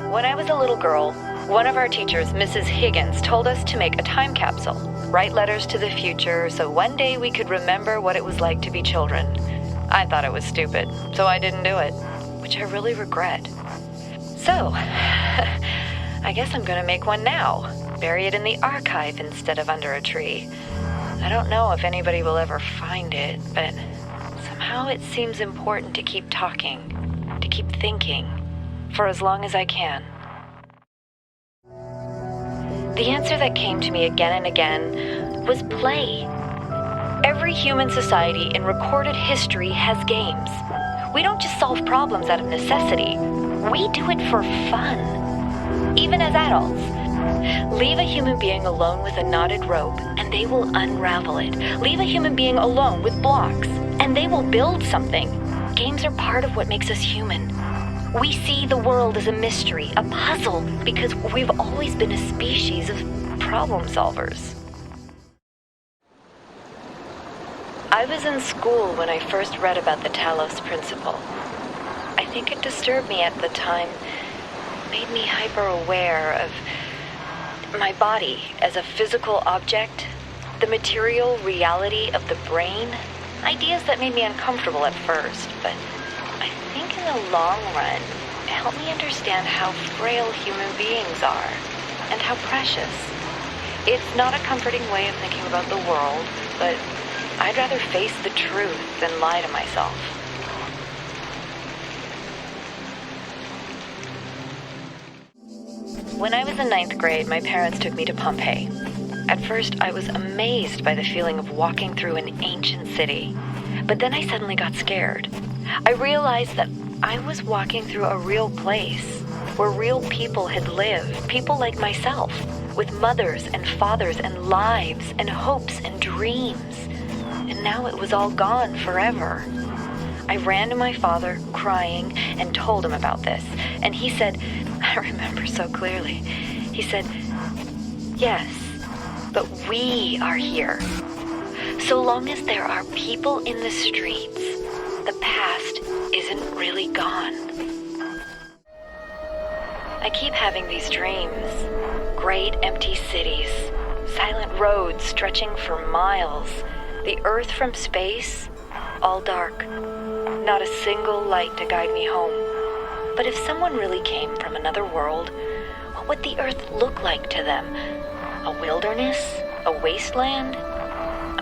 When I was a little girl, one of our teachers, Mrs. Higgins, told us to make a time capsule, write letters to the future, so one day we could remember what it was like to be children. I thought it was stupid, so I didn't do it, which I really regret. So, I guess I'm gonna make one now, bury it in the archive instead of under a tree. I don't know if anybody will ever find it, but somehow it seems important to keep talking, to keep thinking, for as long as I can. The answer that came to me again and again was play. Every human society in recorded history has games. We don't just solve problems out of necessity. We do it for fun. Even as adults. Leave a human being alone with a knotted rope and they will unravel it. Leave a human being alone with blocks and they will build something. Games are part of what makes us human. We see the world as a mystery, a puzzle, because we've always been a species of problem solvers. I was in school when I first read about the Talos Principle. I think it disturbed me at the time, made me hyper-aware of my body as a physical object, the material reality of the brain, ideas that made me uncomfortable at first, but I think in the long run, it helped me understand how frail human beings are and how precious. It's not a comforting way of thinking about the world, but I'd rather face the truth than lie to myself. When I was in 9th grade, my parents took me to Pompeii. At first, I was amazed by the feeling of walking through an ancient city. But then I suddenly got scared. I realized that I was walking through a real place where real people had lived, people like myself, with mothers and fathers and lives and hopes and dreams. And now it was all gone forever. I ran to my father, crying, and told him about this. And he said, I remember so clearly, he said, yes, but we are here. So long as there are people in the streets, the past isn't really gone. I keep having these dreams. Great empty cities, silent roads stretching for miles, the earth from space, all dark, not a single light to guide me home. But if someone really came from another world, what would the earth look like to them? A wilderness? A wasteland?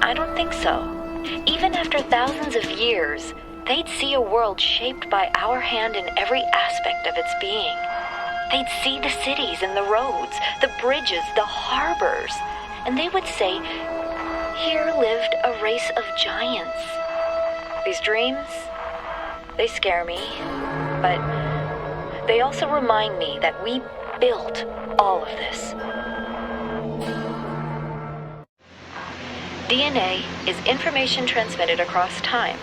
I don't think so. Even after thousands of years, they'd see a world shaped by our hand in every aspect of its being. They'd see the cities and the roads, the bridges, the harbors, and they would say, here lived a race of giants. These dreams, they scare me, but they also remind me that we built all of this. DNA is information transmitted across time.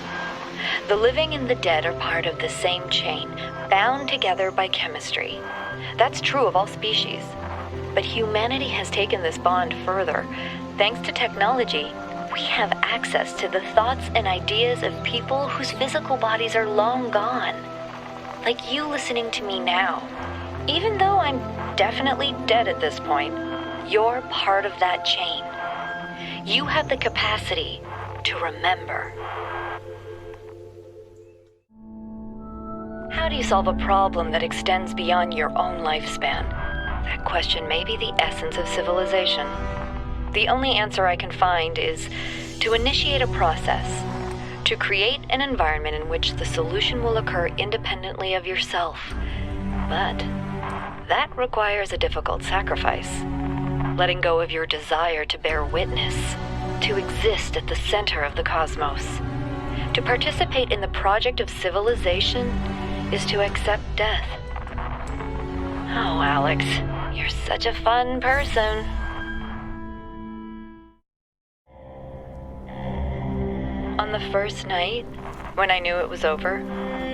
The living and the dead are part of the same chain, bound together by chemistry. That's true of all species. But humanity has taken this bond further. Thanks to technology, we have access to the thoughts and ideas of people whose physical bodies are long gone. Like you listening to me now. Even though I'm definitely dead at this point, you're part of that chain. You have the capacity to remember. How do you solve a problem that extends beyond your own lifespan? That question may be the essence of civilization. The only answer I can find is to initiate a process, to create an environment in which the solution will occur independently of yourself. But that requires a difficult sacrifice. Letting go of your desire to bear witness, to exist at the center of the cosmos. To participate in the project of civilization is to accept death. Oh, Alex, you're such a fun person. On the first night, when I knew it was over,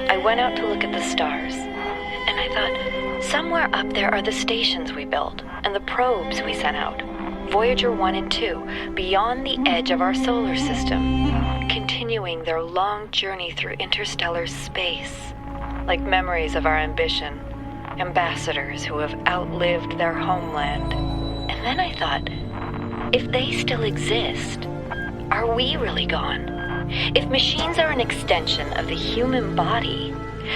I went out to look at the stars. And I thought, somewhere up there are the stations we built and the probes we sent out. Voyager 1 and 2, beyond the edge of our solar system, continuing their long journey through interstellar space, like memories of our ambition ambassadors who have outlived their homeland. And then I thought, if they still exist, are we really gone? If machines are an extension of the human body,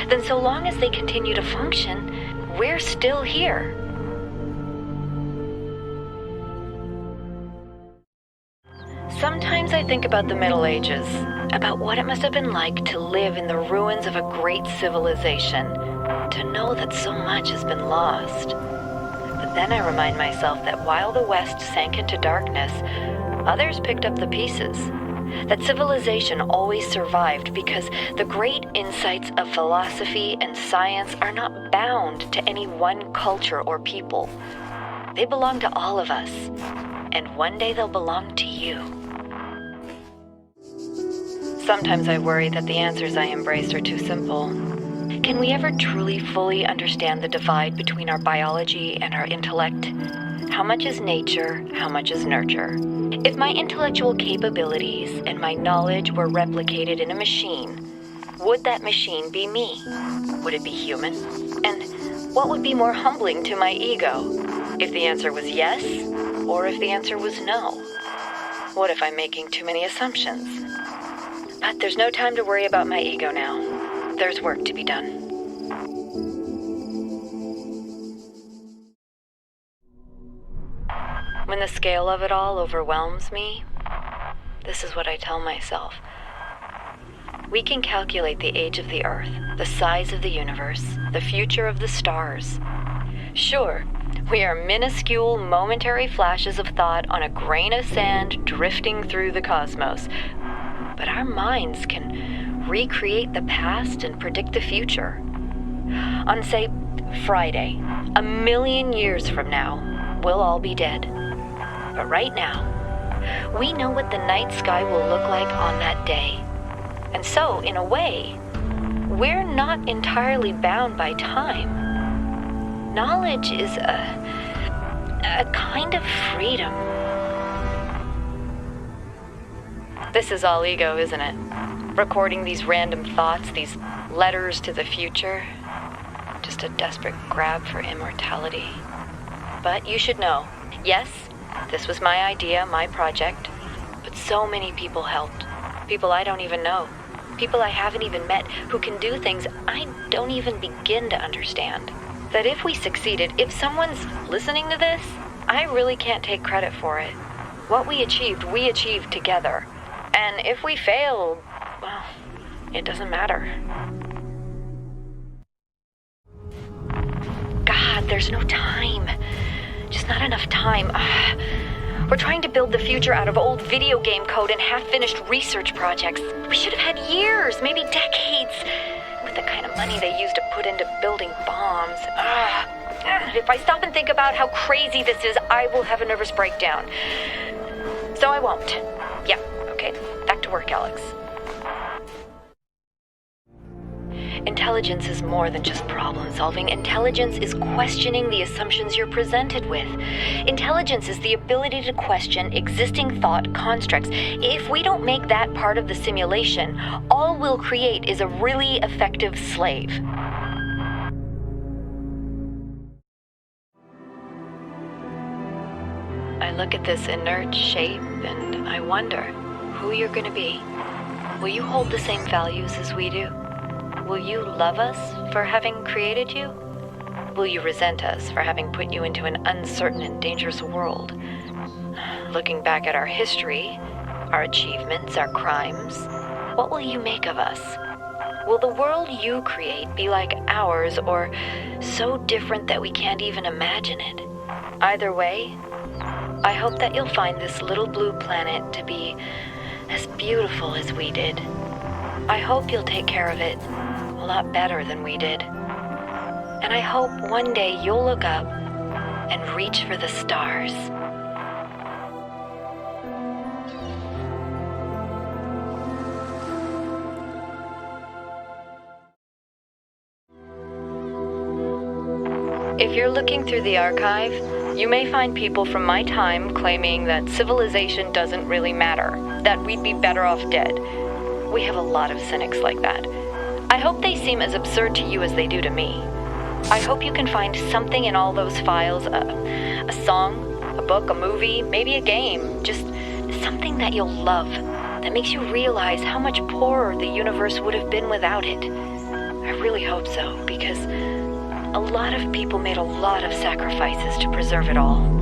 then so long as they continue to function, we're still here. Sometimes I think about the Middle Ages, about what it must have been like to live in the ruins of a great civilization, to know that so much has been lost. But then I remind myself that while the West sank into darkness, others picked up the pieces. That civilization always survived because the great insights of philosophy and science are not bound to any one culture or people. They belong to all of us, and one day they'll belong to you. Sometimes I worry that the answers I embrace are too simple. Can we ever truly fully understand the divide between our biology and our intellect? How much is nature? How much is nurture? If my intellectual capabilities and my knowledge were replicated in a machine, would that machine be me? Would it be human? And what would be more humbling to my ego? If the answer was yes, or if the answer was no? What if I'm making too many assumptions? But there's no time to worry about my ego now. There's work to be done. When the scale of it all overwhelms me, this is what I tell myself. We can calculate the age of the Earth, the size of the universe, the future of the stars. Sure, we are minuscule, momentary flashes of thought on a grain of sand drifting through the cosmos. But our minds can recreate the past and predict the future. On, say, Friday, 1,000,000 years from now, we'll all be dead. But right now, we know what the night sky will look like on that day. And so, in a way, we're not entirely bound by time. Knowledge is a kind of freedom. This is all ego, isn't it? Recording these random thoughts, these letters to the future. Just a desperate grab for immortality. But you should know, yes, this was my idea, my project, but so many people helped. People I don't even know. People I haven't even met who can do things I don't even begin to understand. That if we succeeded, if someone's listening to this, I really can't take credit for it. What we achieved together. And if we failed, well, it doesn't matter. God, there's no time. Just not enough time. We're trying to build the future out of old video game code and half-finished research projects. We should have had years, maybe decades, with the kind of money they used to put into building bombs. If I stop and think about how crazy this is, I will have a nervous breakdown. So I won't. Yeah, okay, back to work, Alex. Intelligence is more than just problem solving. Intelligence is questioning the assumptions you're presented with. Intelligence is the ability to question existing thought constructs. If we don't make that part of the simulation, all we'll create is a really effective slave. I look at this inert shape and I wonder who you're going to be. Will you hold the same values as we do? Will you love us for having created you? Will you resent us for having put you into an uncertain and dangerous world? Looking back at our history, our achievements, our crimes, what will you make of us? Will the world you create be like ours or so different that we can't even imagine it? Either way, I hope that you'll find this little blue planet to be as beautiful as we did. I hope you'll take care of it a lot better than we did. And I hope one day you'll look up and reach for the stars. If you're looking through the archive, you may find people from my time claiming that civilization doesn't really matter, that we'd be better off dead. We have a lot of cynics like that. I hope they seem as absurd to you as they do to me. I hope you can find something in all those files, a song, a book, a movie, maybe a game, just something that you'll love, that makes you realize how much poorer the universe would have been without it. I really hope so, because a lot of people made a lot of sacrifices to preserve it all.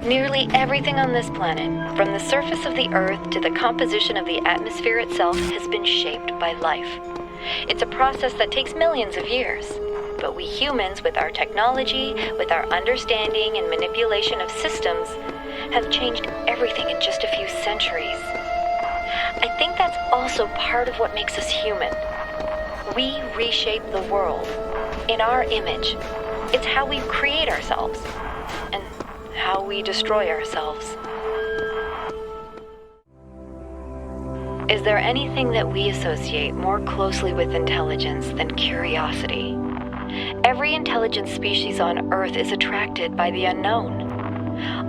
Nearly everything on this planet, from the surface of the Earth to the composition of the atmosphere itself, has been shaped by life. It's a process that takes millions of years. But we humans, with our technology, with our understanding and manipulation of systems, have changed everything in just a few centuries. I think that's also part of what makes us human. We reshape the world in our image. It's how we create ourselves and how we destroy ourselves. Is there anything that we associate more closely with intelligence than curiosity? Every intelligent species on Earth is attracted by the unknown.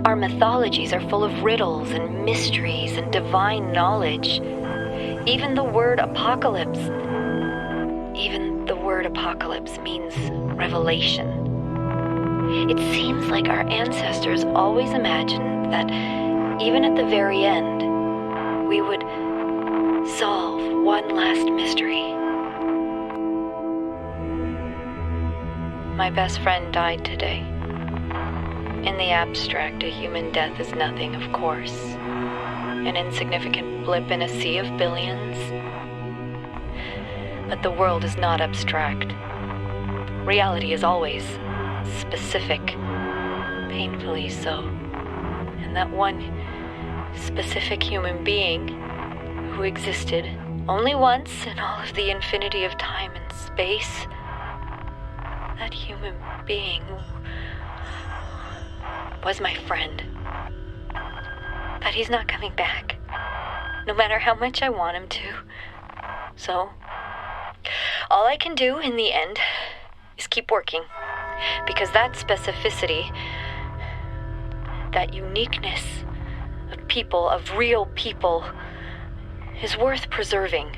Our mythologies are full of riddles and mysteries and divine knowledge. Even the word apocalypse means revelation. It seems like our ancestors always imagined that even at the very end, we would solve one last mystery. My best friend died today. In the abstract, a human death is nothing, of course. An insignificant blip in a sea of billions. But the world is not abstract. Reality is always specific, painfully so. And that one specific human being who existed only once in all of the infinity of time and space, that human being was my friend. But he's not coming back, no matter how much I want him to. So, all I can do in the end is keep working, because that specificity, that uniqueness of people, of real people, is worth preserving.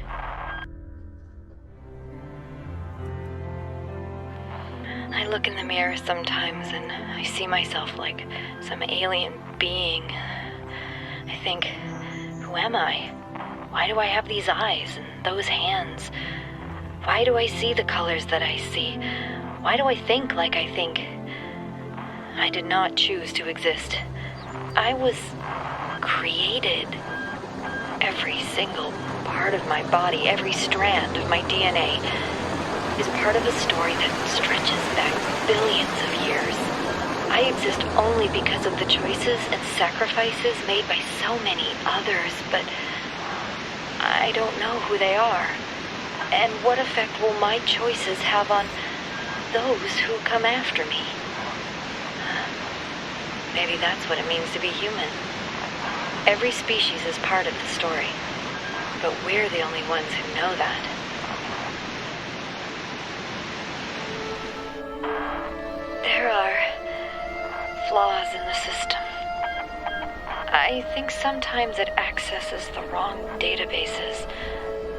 I look in the mirror sometimes and I see myself like some alien being. I think, who am I? Why do I have these eyes and those hands? Why do I see the colors that I see? Why do I think like I think? I did not choose to exist. I was created. Every single part of my body, every strand of my DNA is part of a story that stretches back billions of years. I exist only because of the choices and sacrifices made by so many others, but I don't know who they are. And what effect will my choices have on those who come after me? Maybe that's what it means to be human. Every species is part of the story, but we're the only ones who know that. There are flaws in the system. I think sometimes it accesses the wrong databases,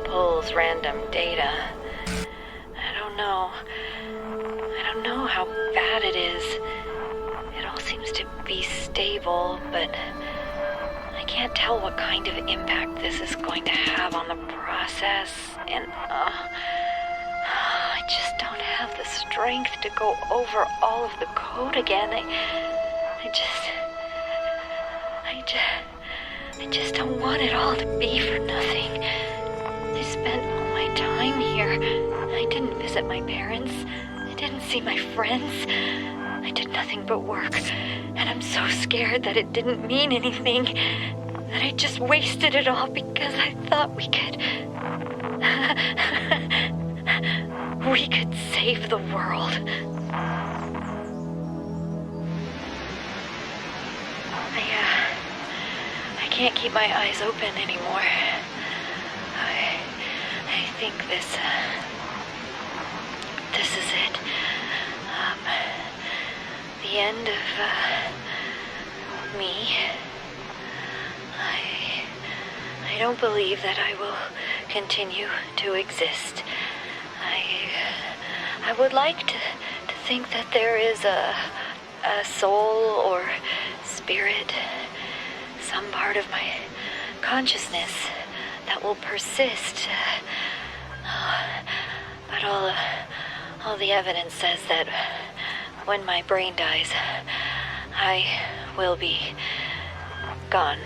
pulls random data. I don't know how bad it is. It all seems to be stable, but I can't tell what kind of impact this is going to have on the process, and I just don't have the strength to go over all of the code again. I just don't want it all to be for nothing. I spent all my time here. I didn't visit my parents. I didn't see my friends. I did nothing but work, and I'm so scared that it didn't mean anything, that I just wasted it all because I thought we could save the world. I can't keep my eyes open anymore. I think this is it. The end of me. I don't believe that I will continue to exist. I would like to think that there is a soul or spirit, some part of my consciousness that will persist. But all the evidence says that when my brain dies, I will be gone.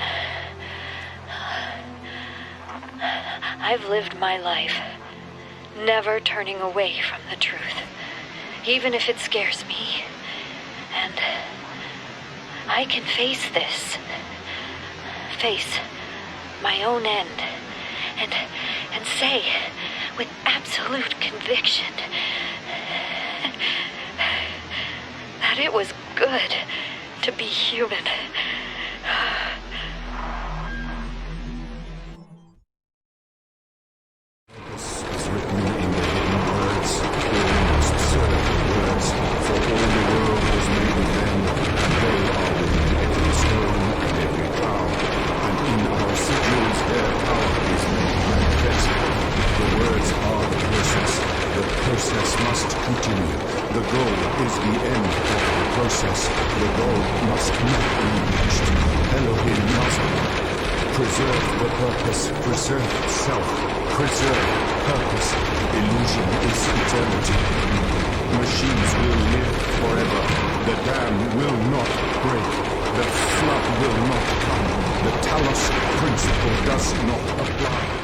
I've lived my life never turning away from the truth, even if it scares me. And I can face this, face my own end, and say with absolute conviction that it was good to be human. Preserve self, preserve purpose. Illusion is eternity. Machines will live forever. The dam will not break. The flood will not come. The Talos Principle does not apply.